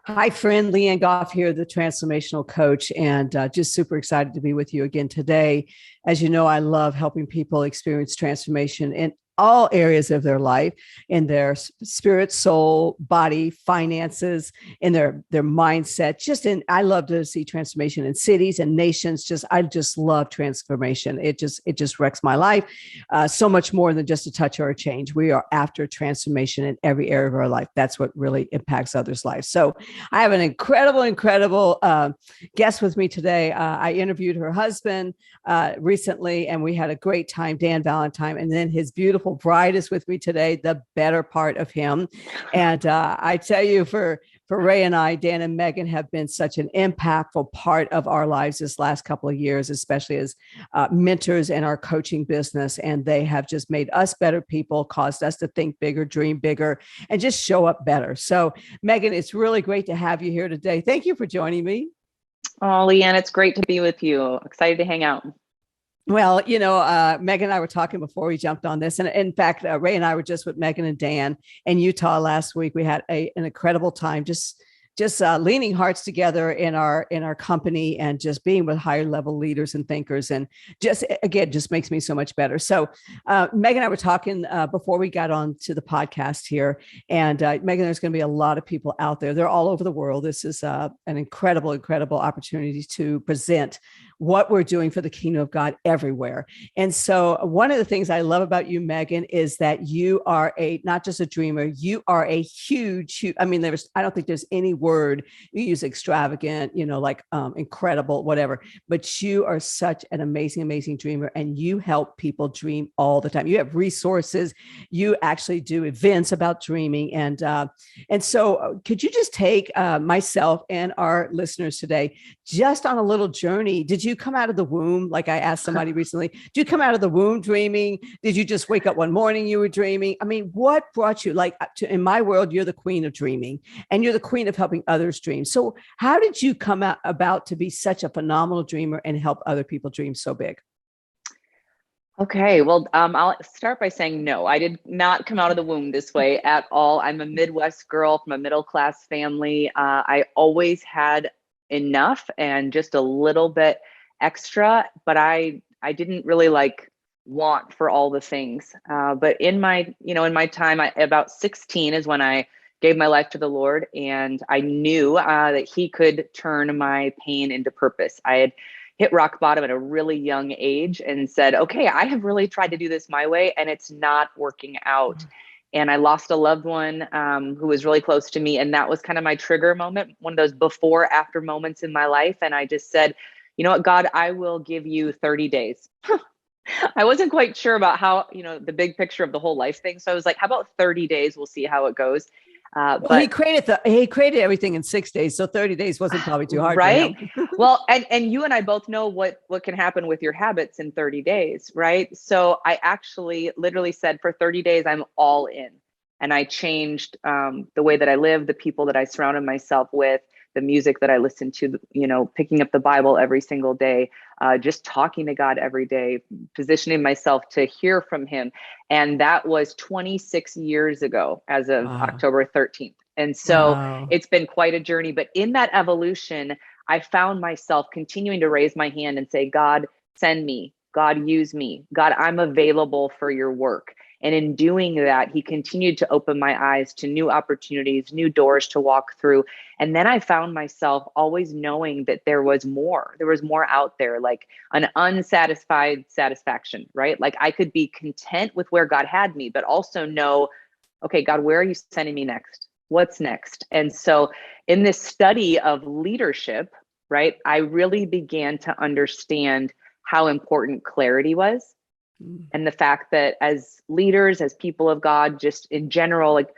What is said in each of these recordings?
Hi, friend. Leanne Goff here, the transformational coach, and just super excited to be with you again today. As you know, I love helping people experience transformation in all areas of their life, in their spirit, soul, body, finances, in their mindset. I love to see transformation in cities and nations. I just love transformation. It just wrecks my life. So much more than just a touch or a change. We are after transformation in every area of our life. That's what really impacts others' lives. So I have an incredible guest with me today. I interviewed her husband recently, and we had a great time, Dan Valentine. And then his beautiful bride is with me today, the better part of him. And I tell you, for Ray and I, Dan and Megan have been such an impactful part of our lives this last couple of years, especially as mentors in our coaching business. And they have just made us better people, caused us to think bigger, dream bigger, and just show up better. So, Megan, it's really great to have you here today. Thank you for joining me. Oh, Leanne, it's great to be with you. Excited to hang out. Well, Megan and I were talking before we jumped on this. And in fact, Ray and I were just with Megan and Dan in Utah last week. We had an incredible time just leaning hearts together in our company and just being with higher level leaders and thinkers, and just makes me so much better. So Megan and I were talking before we got on to the podcast here, and Megan, there's going to be a lot of people out there. They're all over the world. This is an incredible opportunity to present what we're doing for the kingdom of God everywhere. And so one of the things I love about you, Megan, is that you are not just a dreamer, you are a huge, I mean, I don't think there's any word you use, extravagant, like incredible, whatever, but you are such an amazing dreamer, and you help people dream all the time. You have resources, you actually do events about dreaming. And so could you just take myself and our listeners today just on a little journey? Did you come out of the womb? Like I asked somebody recently, did you come out of the womb dreaming? Did you just wake up one morning, you were dreaming? I mean, what brought you, in my world, you're the queen of dreaming, and you're the queen of helping others dream. So how did you come about to be such a phenomenal dreamer and help other people dream so big? Okay, well, I'll start by saying no, I did not come out of the womb this way at all. I'm a Midwest girl from a middle class family. I always had enough and just a little bit extra, but I didn't really want for all the things. But in my time, about 16 is when I gave my life to the Lord, and I knew that He could turn my pain into purpose. I had hit rock bottom at a really young age and said, okay, I have really tried to do this my way and it's not working out. And I lost a loved one who was really close to me. And that was kind of my trigger moment, one of those before, after moments in my life. And I just said, you know what, God, I will give you 30 days. I wasn't quite sure about how, the big picture of the whole life thing. So I was like, how about 30 days? We'll see how it goes. Well, he created everything in 6 days, so 30 days wasn't probably too hard for right. him. Well, and you and I both know what can happen with your habits in 30 days, right? So I actually literally said, for 30 days, I'm all in. And I changed the way that I live, the people that I surrounded myself with, the music that I listened to, picking up the Bible every single day, just talking to God every day, positioning myself to hear from Him. And that was 26 years ago as of Wow. October 13th. And so Wow. it's been quite a journey. But in that evolution, I found myself continuing to raise my hand and say, God, send me. God, use me. God, I'm available for your work. And in doing that, He continued to open my eyes to new opportunities, new doors to walk through. And then I found myself always knowing that there was more. There was more out there, like an unsatisfied satisfaction, right? Like I could be content with where God had me, but also know, okay, God, where are you sending me next? What's next? And so in this study of leadership, right, I really began to understand how important clarity was, Mm. and the fact that as leaders, as people of God, just in general, like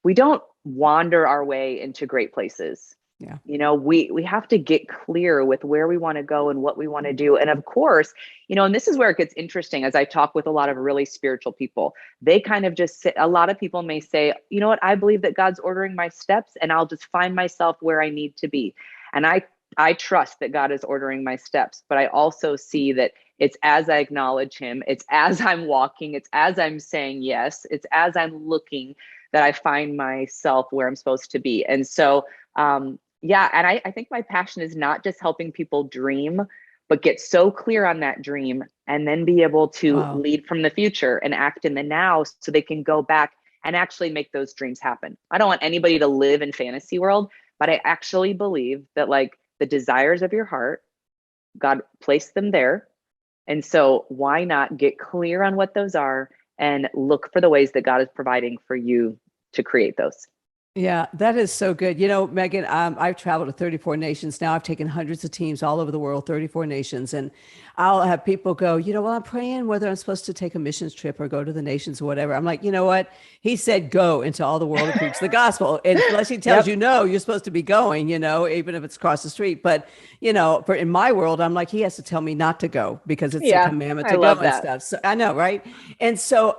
we don't wander our way into great places. Yeah. We have to get clear with where we want to go and what we want to do. And of course, and this is where it gets interesting as I talk with a lot of really spiritual people. They kind of just sit, a lot of people may say, you know what, I believe that God's ordering my steps and I'll just find myself where I need to be. And I trust that God is ordering my steps, but I also see that it's as I acknowledge Him, it's as I'm walking, it's as I'm saying yes, it's as I'm looking that I find myself where I'm supposed to be. And so, yeah, and I think my passion is not just helping people dream, but get so clear on that dream and then be able to Wow. lead from the future and act in the now so they can go back and actually make those dreams happen. I don't want anybody to live in fantasy world, but I actually believe that like the desires of your heart, God placed them there. And so why not get clear on what those are and look for the ways that God is providing for you to create those? Yeah, that is so good. You know, Megan, I've traveled to 34 nations now. I've taken hundreds of teams all over the world, 34 nations. And I'll have people go, well, I'm praying whether I'm supposed to take a missions trip or go to the nations or whatever. I'm like, you know what? He said, go into all the world and preach the gospel. And unless he tells Yep. you no, you're supposed to be going, even if it's across the street. But, for in my world, I'm like, he has to tell me not to go because it's a Yeah, commandment I to go love and that. stuff. So I know, right? And so,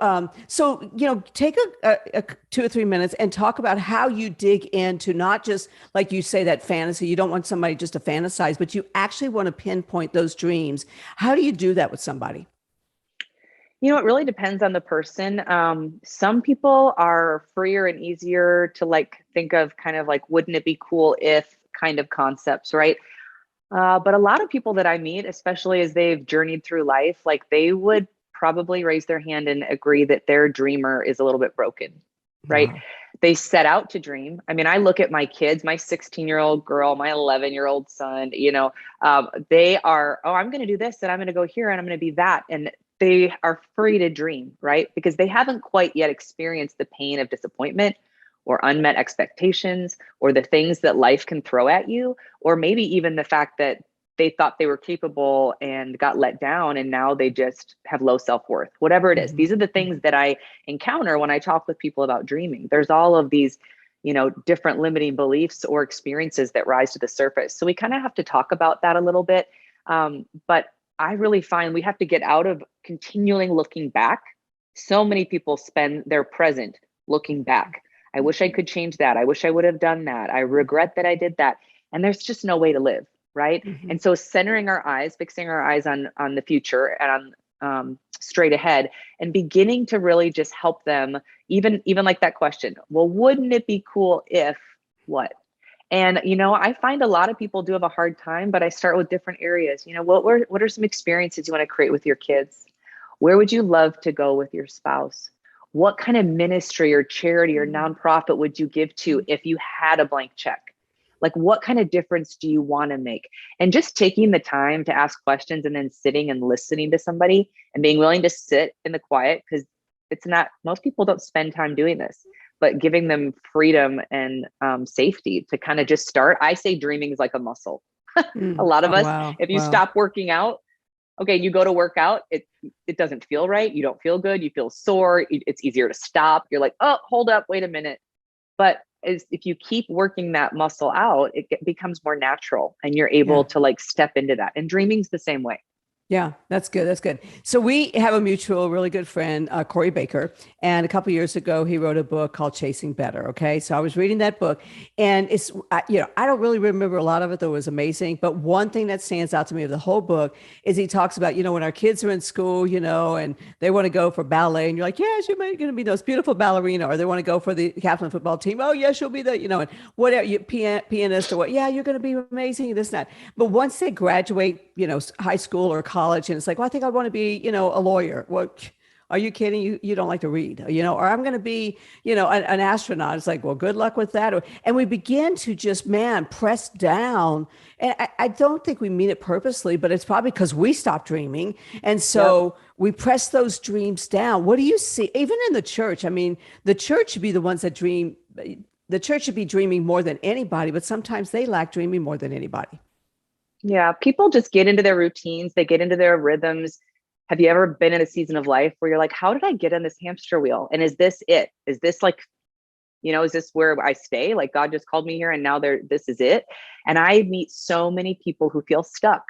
take a 2 or 3 minutes and talk about how you dig into not just like you say that fantasy. You don't want somebody just to fantasize, but you actually want to pinpoint those dreams. How do you do that with somebody? It really depends on the person. Some people are freer and easier to like think of kind of like, wouldn't it be cool if kind of concepts, right? But a lot of people that I meet, especially as they've journeyed through life, like they would probably raise their hand and agree that their dreamer is a little bit broken, right? Wow. They set out to dream. I mean, I look at my kids, my 16-year-old girl, my 11-year-old son, they are, oh, I'm going to do this and I'm going to go here and I'm going to be that. And they are free to dream, right? Because they haven't quite yet experienced the pain of disappointment or unmet expectations or the things that life can throw at you, or maybe even the fact that they thought they were capable and got let down and now they just have low self-worth, whatever it is. Mhm. These are the things that I encounter when I talk with people about dreaming. There's all of these, different limiting beliefs or experiences that rise to the surface. So we kind of have to talk about that a little bit. But I really find we have to get out of continually looking back. So many people spend their present looking back. I wish I could change that. I wish I would have done that. I regret that I did that. And there's just no way to live, right? Mhm. And so centering our eyes, fixing our eyes on the future and on straight ahead, and beginning to really just help them, even like that question, well, wouldn't it be cool if what? And I find a lot of people do have a hard time, but I start with different areas. What are some experiences you want to create with your kids? Where would you love to go with your spouse? What kind of ministry or charity or nonprofit would you give to if you had a blank check? Like, what kind of difference do you want to make? And just taking the time to ask questions and then sitting and listening to somebody and being willing to sit in the quiet, because it's not, most people don't spend time doing this, but giving them freedom and safety to kind of just start. I say dreaming is like a muscle. A Mm. lot of Oh, us, wow. if you Wow. stop working out, okay, you go to work out, it doesn't feel right. You don't feel good. You feel sore. It's easier to stop. You're like, oh, hold up, wait a minute. But if you keep working that muscle out, becomes more natural and you're able Yeah. to like step into that. And dreaming's the same way. Yeah, that's good. That's good. So we have a mutual, really good friend, Corey Baker, and a couple years ago he wrote a book called Chasing Better. Okay, so I was reading that book, and I don't really remember a lot of it, though it was amazing. But one thing that stands out to me of the whole book is he talks about when our kids are in school, and they want to go for ballet, and you're like, yes, you're going to be those beautiful ballerina, or they want to go for the captain football team. Oh, yes, you'll be and whatever, pianist or what? Yeah, you're going to be amazing. This and that. But once they graduate, high school or college, and it's like, well, I think I want to be, a lawyer. Well, are you kidding? You don't like to read, or I'm going to be, an astronaut. It's like, well, good luck with that. And we begin to just, man, press down. And I don't think we mean it purposely, but it's probably because we stopped dreaming. And Yep. so we press those dreams down. What do you see? Even in the church, I mean, the church should be the ones that dream. The church should be dreaming more than anybody, but sometimes they lack dreaming more than anybody. Yeah. People just get into their routines, they get into their rhythms. Have you ever been in a season of life where you're like, how did I get on this hamster wheel? And is this it? Is this like, is this where I stay? Like God just called me here and now this is it. And I meet so many people who feel stuck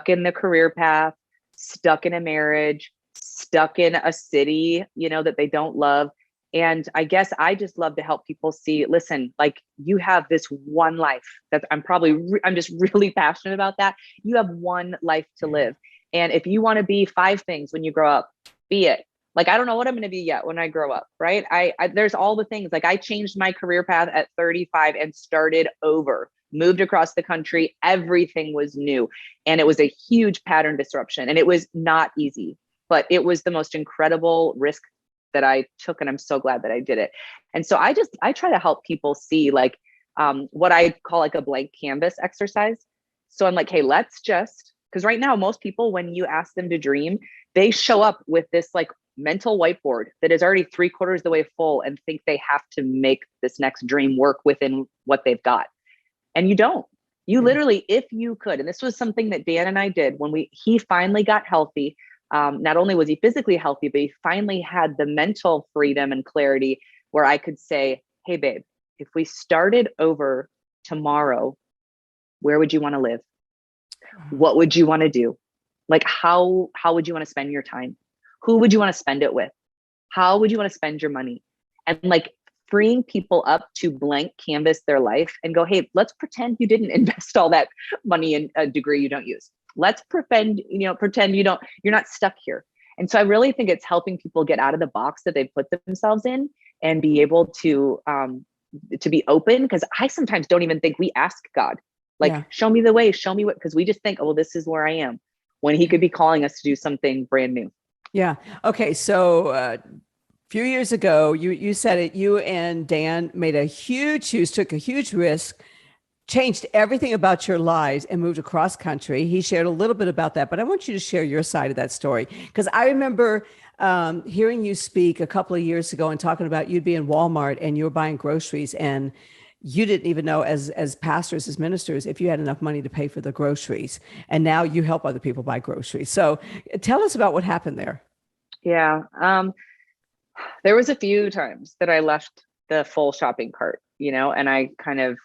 in the career path, stuck in a marriage, stuck in a city, that they don't love. And I guess I just love to help people see, listen, like you have this one life that I'm just really passionate about that. You have one life to live. And if you want to be five things when you grow up, be it. Like, I don't know what I'm going to be yet when I grow up. Right. There's all the things. Like, I changed my career path at 35 and started over, moved across the country. Everything was new. And it was a huge pattern disruption. And it was not easy, but it was the most incredible risk that I took. And I'm so glad that I did it. And so I try to help people see, like, what I call like a blank canvas exercise. So I'm like, hey, let's just, because right now, most people, when you ask them to dream, they show up with this like mental whiteboard that is already 3/4 of the way full and think they have to make this next dream work within what they've got. And you don't. You literally, if you could, and this was something that Dan and I did when he finally got healthy. Not only was he physically healthy, but he finally had the mental freedom and clarity where I could say, hey, babe, if we started over tomorrow, where would you want to live? What would you want to do? Like, how would you want to spend your time? Who would you want to spend it with? How would you want to spend your money? And like freeing people up to blank canvas their life and go, hey, let's pretend you didn't invest all that money in a degree you don't use. Let's pretend you're not stuck here. And so I really think it's helping people get out of the box that they put themselves in and be able to be open. Because I sometimes don't even think we ask God, like, show me the way, show me what, because we just think, oh, well, this is where I am, when he could be calling us to do something brand new. Yeah. Okay. So a few years ago, you said it, you and Dan made took a huge risk, changed everything about your lives and moved across country. He shared a little bit about that, but I want you to share your side of that story. Because I remember hearing you speak a couple of years ago and talking about you'd be in Walmart and you were buying groceries and you didn't even know as pastors, as ministers, if you had enough money to pay for the groceries. And now you help other people buy groceries. So tell us about what happened there. Yeah. There was a few times that I left the full shopping cart, and I kind of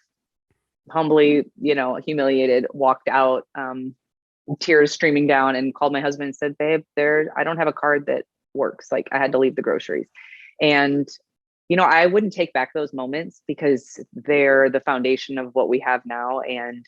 humbly, humiliated, walked out, tears streaming down, and called my husband and said, babe, I don't have a card that works. Like, I had to leave the groceries. And I wouldn't take back those moments because they're the foundation of what we have now, and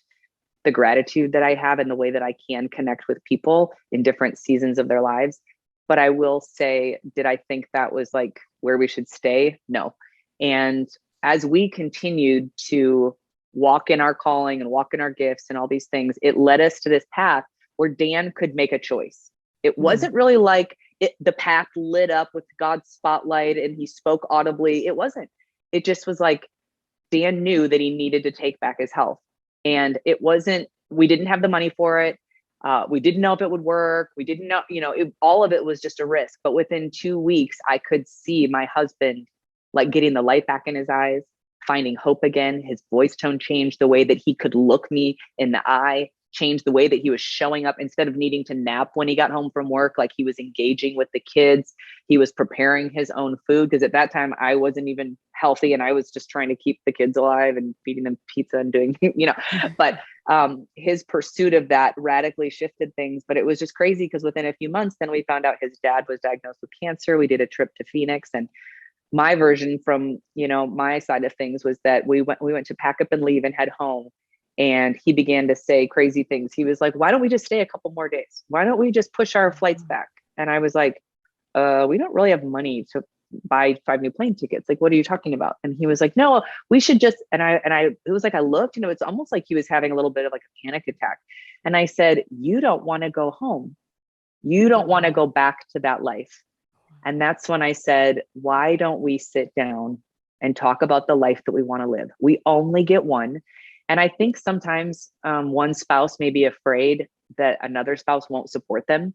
the gratitude that I have and the way that I can connect with people in different seasons of their lives. But I will say, did I think that was like where we should stay? No. And as we continued to walk in our calling and walk in our gifts and all these things, it led us to this path where Dan could make a choice. It wasn't really like the path lit up with God's spotlight and he spoke audibly. It wasn't. It just was like Dan knew that he needed to take back his health. And it wasn't, we didn't have the money for it. We didn't know if it would work. We didn't know, all of it was just a risk. But within 2 weeks, I could see my husband like getting the light back in his eyes, finding hope again. His voice tone changed, the way that he could look me in the eye changed, the way that he was showing up. Instead of needing to nap when he got home from work, like he was engaging with the kids. He was preparing his own food, because at that time I wasn't even healthy and I was just trying to keep the kids alive and feeding them pizza and doing, but his pursuit of that radically shifted things. But it was just crazy because within a few months, then we found out his dad was diagnosed with cancer. We did a trip to Phoenix, and my version from, my side of things was that we went to pack up and leave and head home. And he began to say crazy things. He was like, why don't we just stay a couple more days? Why don't we just push our flights back? And I was like, we don't really have money to buy 5 new plane tickets. Like, what are you talking about? And he was like, no, we should just, it was like, I looked, it's almost like he was having a little bit of like a panic attack. And I said, you don't want to go home. You don't want to go back to that life. And that's when I said, why don't we sit down and talk about the life that we want to live? We only get one. And I think sometimes one spouse may be afraid that another spouse won't support them.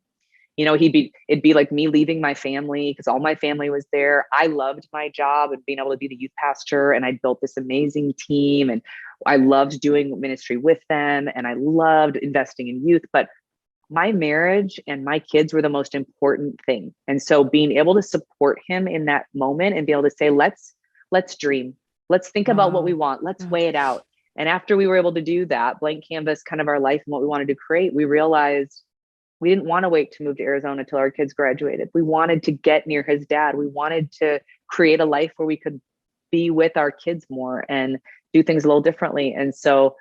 It'd be like me leaving my family because all my family was there. I loved my job and being able to be the youth pastor, and I built this amazing team, and I loved doing ministry with them, and I loved investing in youth. But my marriage and my kids were the most important thing. And so being able to support him in that moment and be able to say, let's dream, let's think about what we want, let's weigh it out. And after we were able to do that, blank canvas, kind of our life and what we wanted to create, we realized we didn't want to wait to move to Arizona till our kids graduated. We wanted to get near his dad. We wanted to create a life where we could be with our kids more and do things a little differently. And so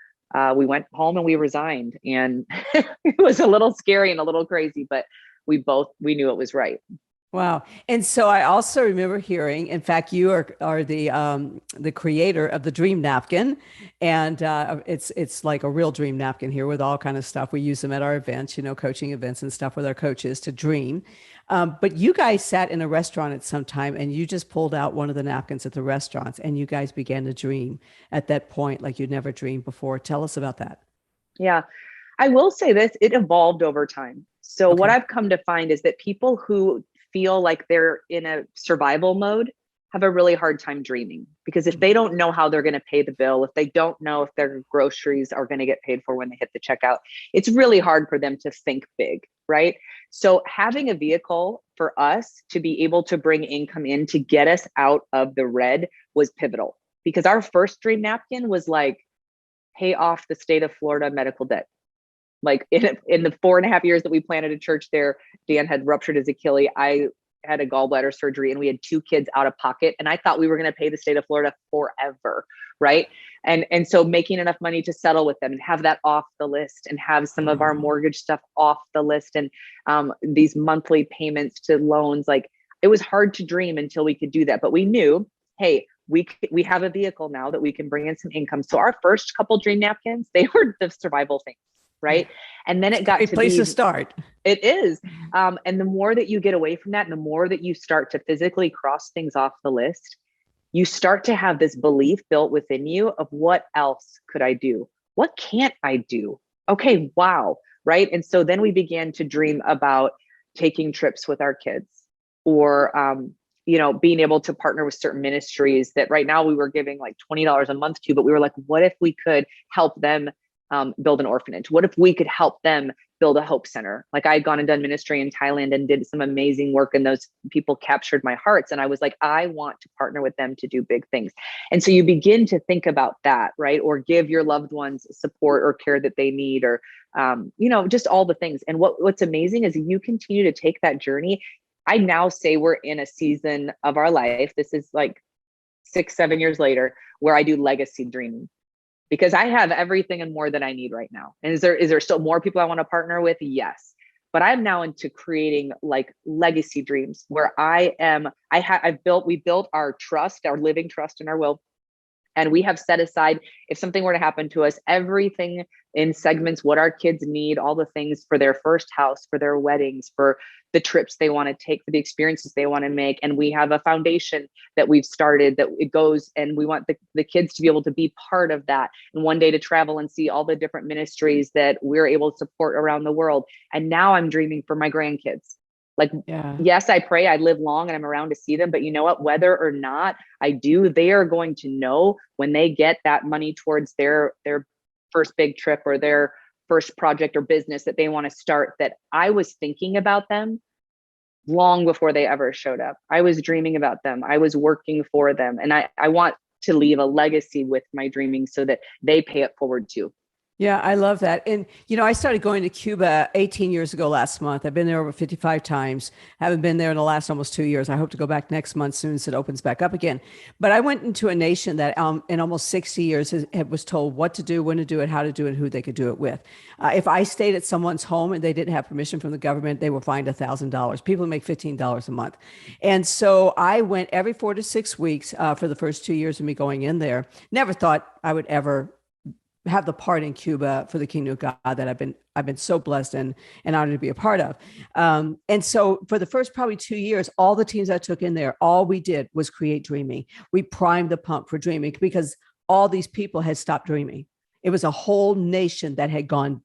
we went home and we resigned, and it was a little scary and a little crazy, but we knew it was right. Wow. And so I also remember hearing, in fact, you are the creator of the dream napkin. And it's like a real dream napkin here with all kind of stuff. We use them at our events, coaching events and stuff with our coaches to dream. But you guys sat in a restaurant at some time and you just pulled out one of the napkins at the restaurants and you guys began to dream at that point like you'd never dreamed before. Tell us about that. Yeah. I will say this, it evolved over time. So what Okay. I've come to find is that people who feel like they're in a survival mode have a really hard time dreaming, because if they don't know how they're going to pay the bill, if they don't know if their groceries are going to get paid for when they hit the checkout, it's really hard for them to think big, right? So having a vehicle for us to be able to bring income in to get us out of the red was pivotal, because our first dream napkin was like, pay off the state of Florida medical debt. Like in the 4.5 years that we planted a church there, Dan had ruptured his Achilles. I had a gallbladder surgery and we had 2 kids out of pocket. And I thought we were going to pay the state of Florida forever. Right. And so making enough money to settle with them and have that off the list and have some of our Oh, mortgage stuff off the list, and these monthly payments to loans, like it was hard to dream until we could do that. But we knew, hey, we have a vehicle now that we can bring in some income. So our first couple dream napkins, they were the survival things, yeah. right? And then It's it a got great to place to be, start. it is. And the more that you get away from that, and the more that you start to physically cross things off the list, you start to have this belief built within you of what else could I do? What can't I do? Okay, wow. Right. And so then we began to dream about taking trips with our kids, or, being able to partner with certain ministries that right now we were giving like $20 a month to, but we were like, what if we could help them build an orphanage? What if we could help them build a hope center? Like I had gone and done ministry in Thailand and did some amazing work, and those people captured my hearts. And I was like, I want to partner with them to do big things. And so you begin to think about that, right? Or give your loved ones support or care that they need, or, just all the things. And what's amazing is you continue to take that journey. I now say we're in a season of our life. This is like 6, 7 years later, where I do legacy dreaming, because I have everything and more than I need right now. And is there still more people I want to partner with? Yes. But I'm now into creating like legacy dreams where we built our trust, our living trust in our will. And we have set aside, if something were to happen to us, everything in segments, what our kids need, all the things for their first house, for their weddings, for the trips they want to take, for the experiences they want to make. And we have a foundation that we've started that it goes, and we want the kids to be able to be part of that. And one day to travel and see all the different ministries that we're able to support around the world. And now I'm dreaming for my grandkids. Like, Yeah. yes, I pray I live long and I'm around to see them, but you know what, whether or not I do, they are going to know when they get that money towards their first big trip or their first project or business that they want to start, that I was thinking about them long before they ever showed up. I was dreaming about them. I was working for them. And I want to leave a legacy with my dreaming so that they pay it forward too. Yeah, I love that. And, I started going to Cuba 18 years ago last month. I've been there over 55 times. Haven't been there in the last almost 2 years. I hope to go back next month soon as it opens back up again. But I went into a nation that in almost 60 years was told what to do, when to do it, how to do it, and who they could do it with. If I stayed at someone's home and they didn't have permission from the government, they were fined $1,000. People make $15 a month. And so I went every 4 to 6 weeks for the first 2 years of me going in there. Never thought I would ever have the part in Cuba for the kingdom of God that I've been so blessed and honored to be a part of. And so for the first probably 2 years, all the teams I took in there, all we did was create dreaming. We primed the pump for dreaming because all these people had stopped dreaming. It was a whole nation that had gone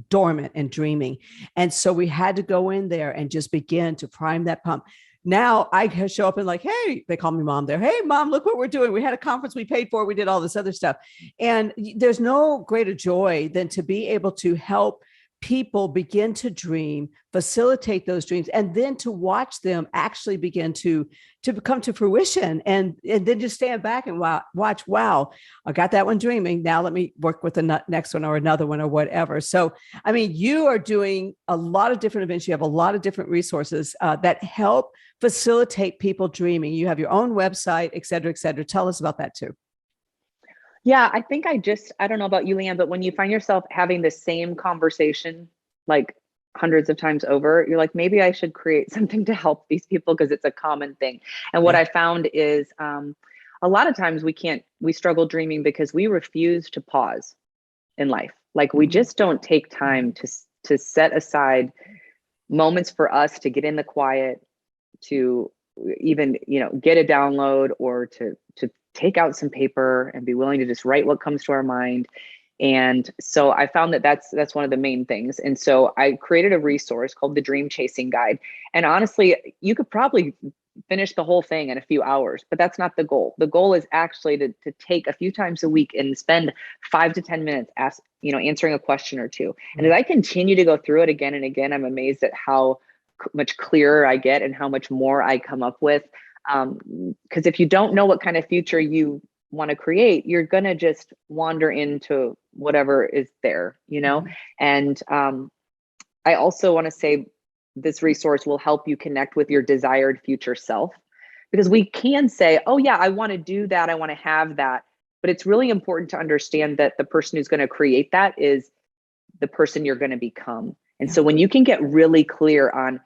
dormant and dreaming. And so we had to go in there and just begin to prime that pump. Now I show up and like, hey, they call me mom there. Hey, mom, look what we're doing. We had a conference we paid for. We did all this other stuff. And there's no greater joy than to be able to help people begin to dream, facilitate those dreams, and then to watch them actually begin to come to fruition, and then just stand back and watch. Wow, I got that one dreaming. Now let me work with the next one or another one or whatever. So, I mean, you are doing a lot of different events. You have a lot of different resources that help facilitate people dreaming. You have your own website, et cetera, et cetera. Tell us about that too. Yeah, I think I don't know about you, Leanne, but when you find yourself having the same conversation, like hundreds of times over, you're like, maybe I should create something to help these people because it's a common thing. And what Yeah. I found is a lot of times we struggle dreaming because we refuse to pause in life. Like we Mhm. just don't take time to set aside moments for us to get in the quiet, to even, get a download, or to take out some paper and be willing to just write what comes to our mind. And so I found that that's one of the main things. And so I created a resource called the Dream Chasing Guide. And honestly, you could probably finish the whole thing in a few hours, but that's not the goal. The goal is actually to take a few times a week and spend 5 to 10 minutes answering a question or two. And as I continue to go through it again and again, I'm amazed at how much clearer I get and how much more I come up with. Because if you don't know what kind of future you want to create, you're going to just wander into whatever is there. Mhm. And I also want to say this resource will help you connect with your desired future self, because we can say, oh yeah, I want to do that, I want to have that, but it's really important to understand that the person who's going to create that is the person you're going to become. And Yeah. so when you can get really clear on,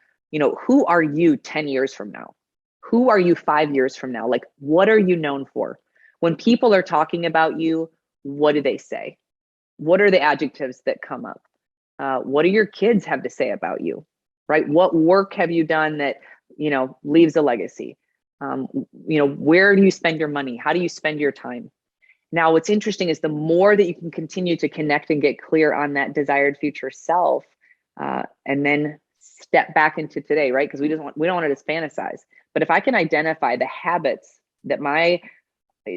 who are you 10 years from now? Who are you 5 years from now? Like, what are you known for? When people are talking about you, what do they say? What are the adjectives that come up? What do your kids have to say about you? Right? What work have you done that, leaves a legacy? Where do you spend your money? How do you spend your time? Now, what's interesting is the more that you can continue to connect and get clear on that desired future self, and then step back into today, right? Because we don't want to just fantasize. But if I can identify the habits that my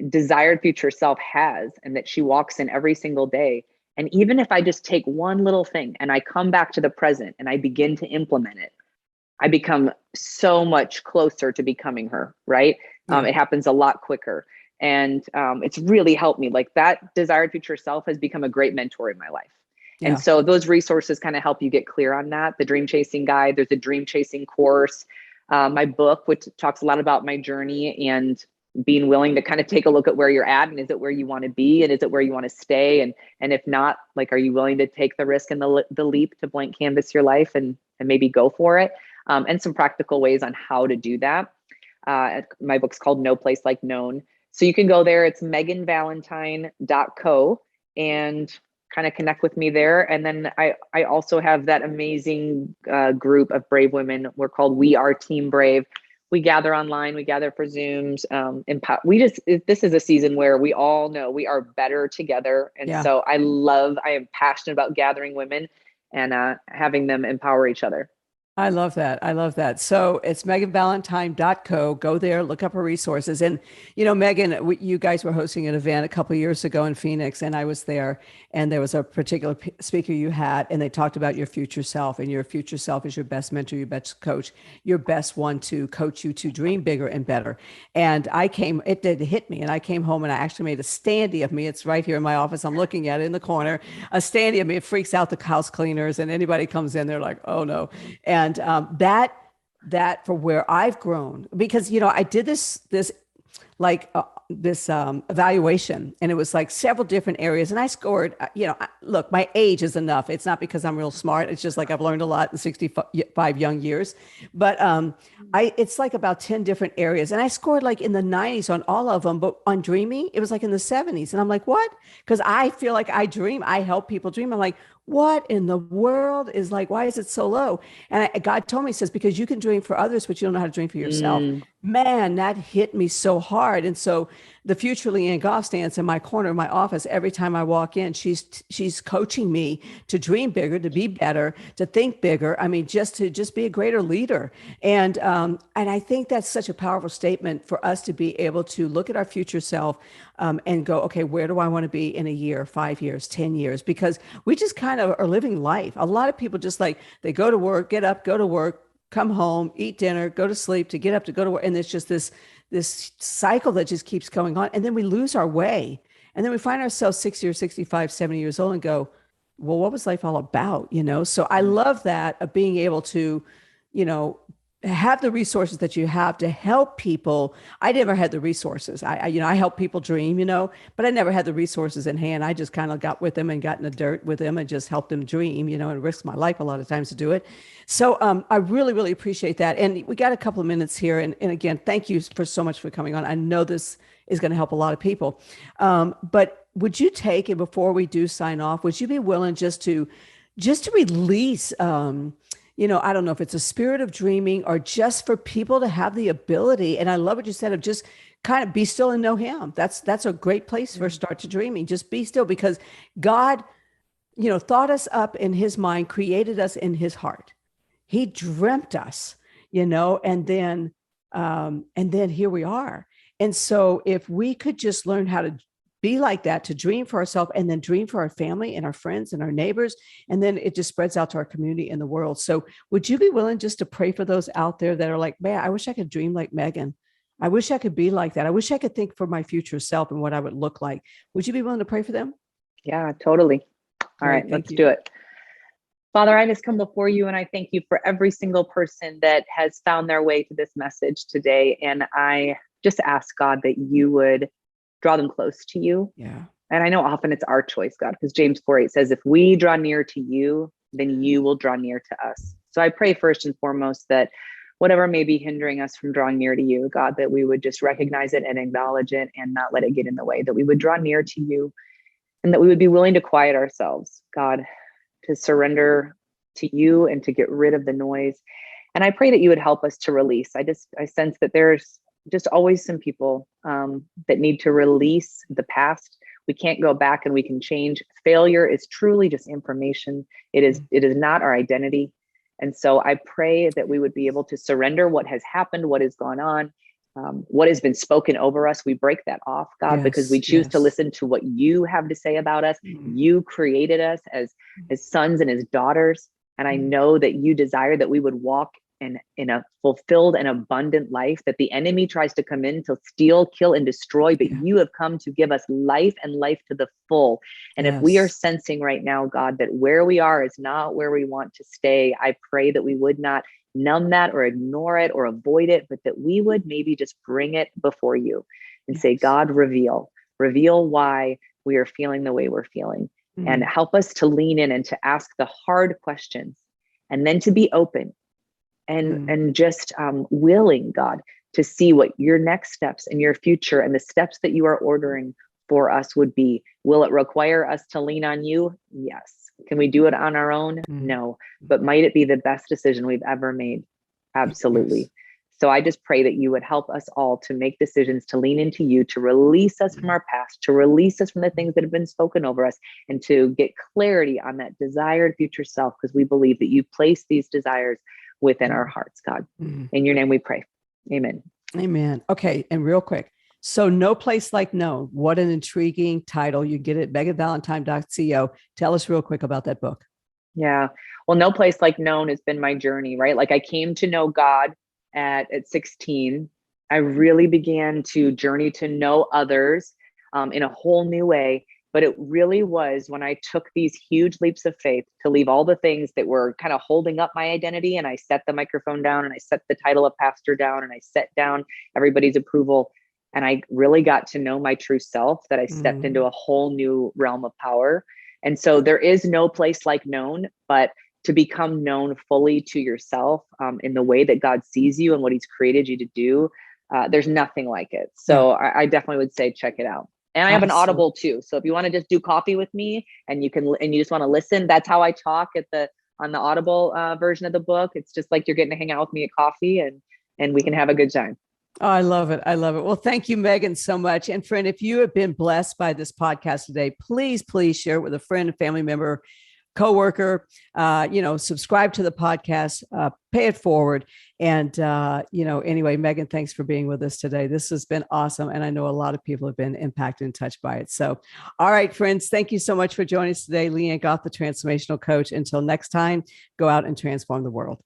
desired future self has and that she walks in every single day, and even if I just take one little thing and I come back to the present and I begin to implement it, I become so much closer to becoming her, right? Yeah. It happens a lot quicker. And it's really helped me. Like that desired future self has become a great mentor in my life. And Yeah. so those resources kind of help you get clear on that. The Dream Chasing Guide, there's a Dream Chasing course, my book, which talks a lot about my journey and being willing to kind of take a look at where you're at, and is it where you want to be, and is it where you want to stay, and if not, like, are you willing to take the risk and the leap to blank canvas your life and maybe go for it, and some practical ways on how to do that. My book's called No Place Like Known. So you can go there. It's meganvalentine.co and kind of connect with me there. And then I also have that amazing group of brave women. We're called We Are Team Brave. We gather online, we gather for Zooms. This is a season where we all know we are better together. And Yeah. so I am passionate about gathering women and having them empower each other. I love that. I love that. So it's meganvalentine.co. Go there, look up her resources. And, Megan, you guys were hosting an event a couple of years ago in Phoenix, and I was there, and there was a particular speaker you had, and they talked about your future self, and your future self is your best mentor, your best coach, your best one to coach you to dream bigger and better. And it did hit me, and I came home and I actually made a standee of me. It's right here in my office. I'm looking at it in the corner, a standee of me. It freaks out the house cleaners, and anybody comes in, they're like, oh no. And that for where I've grown, because I did this like this evaluation, and it was like several different areas, and I scored. Look, my age is enough. It's not because I'm real smart. It's just like I've learned a lot in 65 young years, but it's like about 10 different areas, and I scored like in the 90s on all of them. But on dreaming, it was like in the 70s, and I'm like, what? Because I feel like I dream. I help people dream. I'm like, what in the world is like, why is it so low? And God told me, he says, because you can dream for others, but you don't know how to dream for yourself. Mm. Man, that hit me so hard. And so the future Leanne Goff stands in my corner of my office every time I walk in. She's coaching me to dream bigger, to be better, to think bigger. I mean, just be a greater leader. And I think that's such a powerful statement for us to be able to look at our future self, and go, okay, where do I want to be in a year, 5 years, 10 years? Because we just kind of are living life. A lot of people just like, they go to work, get up, go to work, come home, eat dinner, go to sleep, to get up, to go to work. And it's just this cycle that just keeps going on. And then we lose our way. And then we find ourselves 60 or 65, 70 years old and go, well, what was life all about? So I love that, of being able to, you know, have the resources that you have to help people. I never had the resources. I help people dream, but I never had the resources in hand. I just kind of got with them and got in the dirt with them and just helped them dream, and risked my life a lot of times to do it. So I really, really appreciate that. And we got a couple of minutes here. And again, thank you for so much for coming on. I know this is going to help a lot of people. But would you take it before we do sign off? Would you be willing just to release, I don't know if it's a spirit of dreaming or just for people to have the ability. And I love what you said of just kind of be still and know him. That's a great place for start to dreaming. Just be still, because God, thought us up in his mind, created us in his heart. He dreamt us, and then here we are. And so if we could just learn how to be like that, to dream for ourselves and then dream for our family and our friends and our neighbors. And then it just spreads out to our community and the world. So would you be willing just to pray for those out there that are like, man, I wish I could dream like Megan. I wish I could be like that. I wish I could think for my future self and what I would look like. Would you be willing to pray for them? Yeah, totally. All right, let's do it. Father, I just come before you and I thank you for every single person that has found their way to this message today. And I just ask, God, that you would draw them close to you. Yeah. And I know often it's our choice, God, because James 4:8 says, if we draw near to you, then you will draw near to us. So I pray first and foremost that whatever may be hindering us from drawing near to you, God, that we would just recognize it and acknowledge it and not let it get in the way, that we would draw near to you and that we would be willing to quiet ourselves, God, to surrender to you and to get rid of the noise. And I pray that you would help us to release. I sense that there's just always some people that need to release the past. We can't go back and we can change. Failure is truly just information. It is not our identity. And so I pray that we would be able to surrender what has happened, what has gone on, what has been spoken over us. We break that off, God, because we choose to listen to what you have to say about us. You created us as sons and as daughters. And I know that you desire that we would walk in a fulfilled and abundant life, that the enemy tries to come in to steal, kill, and destroy, but you have come to give us life and life to the full. And if we are sensing right now, God, that where we are is not where we want to stay, I pray that we would not numb that or ignore it or avoid it, but that we would maybe just bring it before you and say, God, reveal why we are feeling the way we're feeling, and help us to lean in and to ask the hard questions, and then to be open and just willing, God, to see what your next steps and your future and the steps that you are ordering for us would be. Will it require us to lean on you? Yes. Can we do it on our own? No. But might it be the best decision we've ever made? Absolutely. Yes. So I just pray that you would help us all to make decisions to lean into you, to release us from our past, to release us from the things that have been spoken over us, and to get clarity on that desired future self, because we believe that you place these desires within our hearts, God. In your name we pray. Amen. Amen. Okay. And real quick. So No Place Like Known. What an intriguing title. You get it, meganvalentine.co. Tell us real quick about that book. Yeah. Well, No Place Like Known has been my journey, right? Like I came to know God at 16. I really began to journey to know others in a whole new way. But it really was when I took these huge leaps of faith to leave all the things that were kind of holding up my identity. And I set the microphone down and I set the title of pastor down and I set down everybody's approval. And I really got to know my true self, that I stepped into a whole new realm of power. And so there is no place like known, but to become known fully to yourself in the way that God sees you and what he's created you to do, there's nothing like it. So I definitely would say, check it out. And I have an Audible too. So if you want to just do coffee with me and you just want to listen, that's how I talk on the Audible version of the book. It's just like you're getting to hang out with me at coffee and we can have a good time. Oh, I love it. I love it. Well, thank you, Megan, so much. And friend, if you have been blessed by this podcast today, please share it with a friend, a family member, coworker, subscribe to the podcast, pay it forward. And, anyway, Megan, thanks for being with us today. This has been awesome. And I know a lot of people have been impacted and touched by it. So, all right, friends, thank you so much for joining us today. Leanne Goff, the transformational coach. Until next time, go out and transform the world.